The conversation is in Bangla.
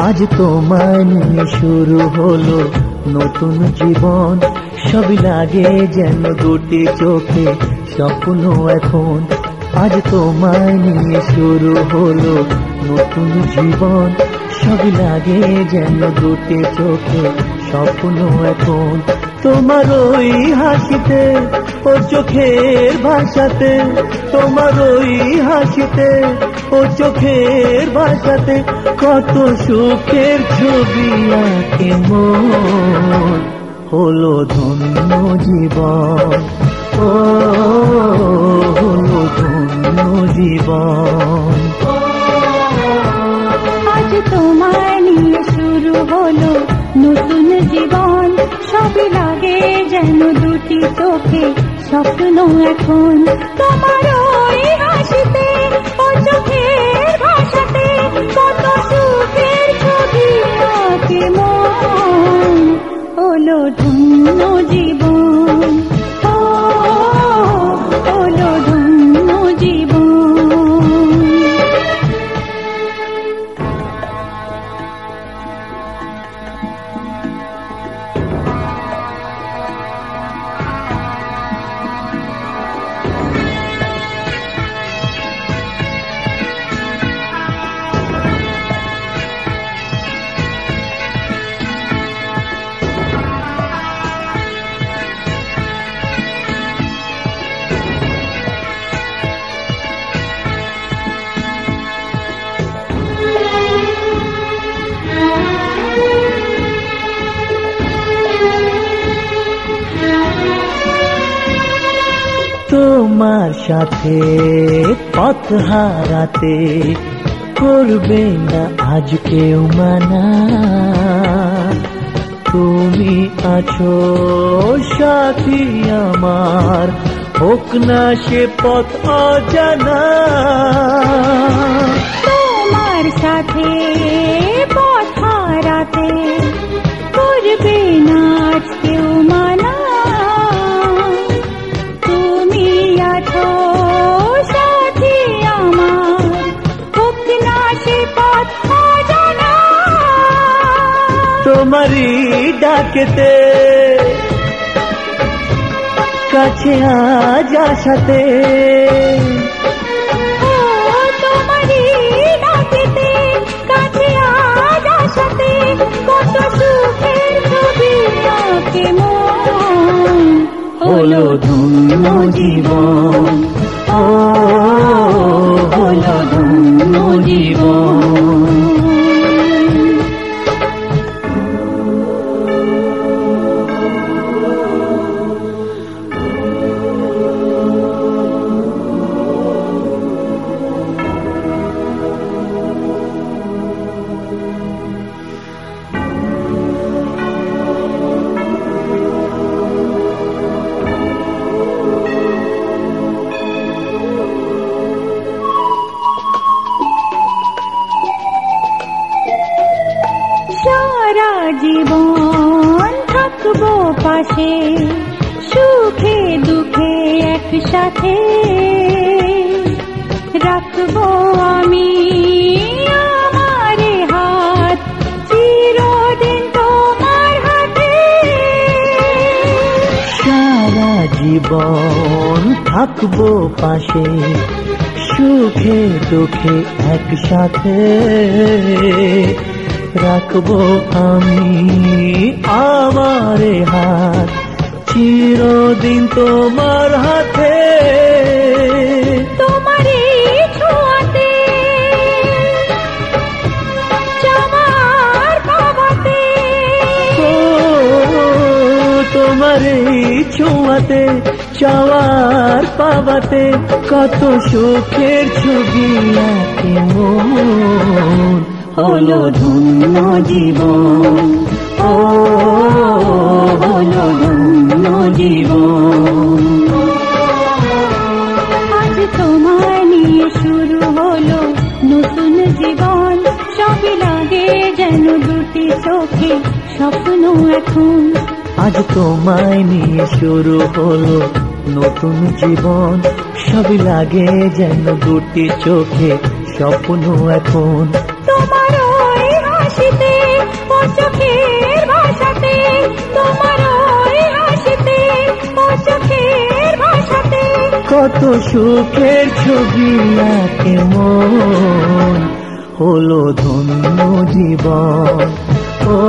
আজ তোমায় নিয়ে শুরু হলো নতুন জীবন, সবই লাগে যেন দুটি চোখে স্বপ্ন এখন। আজ তোমায় নিয়ে শুরু হলো নতুন জীবন, সবই লাগে যেন দুটি চোখে স্বপ্ন এখন। তোমার ওই হাসিতে ও চোখের ভাষাতে, তোমার ওই হাসিতে ও চোখের ভাষাতে কত সুখের ছবি আঁকে মন। হলো ধন্য জীবন, ও হলো ধন্য জীবন। আজ তোমায় নিয়ে শুরু হলো নতুন জীবন, সবই লাগে যেন দুটি চোখে স্বপ্ন এখন। তোমার ওই হাসিতে ও চোখের ভাষাতে কত সুখের ছবি আঁকে মন। হলো ধন্য জীবন, ও হলো ধন্য জীবন। তোমার সাথে পথ হারাতে করবে না আজ কেউ মানা। তুমি আছো সাথী আমার, হোক না সে পথ অজানা। তোমার সাথে পথ হারাতে করবে না আজ কেউ মানা। তুমি আছো সাথী আমার, হোক না সে পথ অজানা। তোমারই ডাকেতে কাছে আজ আসাতে, তোমারই ডাকেতে কাছে আজ আসাতে কত সুখের ছবি আঁকে মন। হলো ধন্য জীবন, ও হলো ধন্য জীবন। সারা জীবন থাকবো পাশে, সুখে দুঃখে একসাথে রাখবো আমি আমার হাত, চিরদিন তোমার হাতে। সারা জীবন থাকবো পাশে, সুখে দুঃখে একসাথে রাখবো আমি আমার হাত, চিরদিন তোমার হাতে। তোমারই ছোঁয়াতে চাওয়ার পাওয়াতে, তোমারই ছোঁয়াতে চাওয়ার পাওয়াতে কত সুখের ছবি আঁকে মন। হলো ধন্য জীবন, ও হলো ধন্য জীবন। আজ তোমায় নিয়ে শুরু হলো নতুন জীবন, সবই লাগে যেন দুটি চোখে স্বপ্ন এখন। আজ তোমায় নিয়ে শুরু হলো নতুন জীবন, সবই লাগে যেন দুটি চোখে স্বপ্ন এখন। তোমার ওই হাসিতে ও চোখের ভাষাতে, তোমার ওই হাসিতে ও চোখের ভাষাতে কত সুখের ছবি আঁকে মন, হলো ধন্য জীবন। ও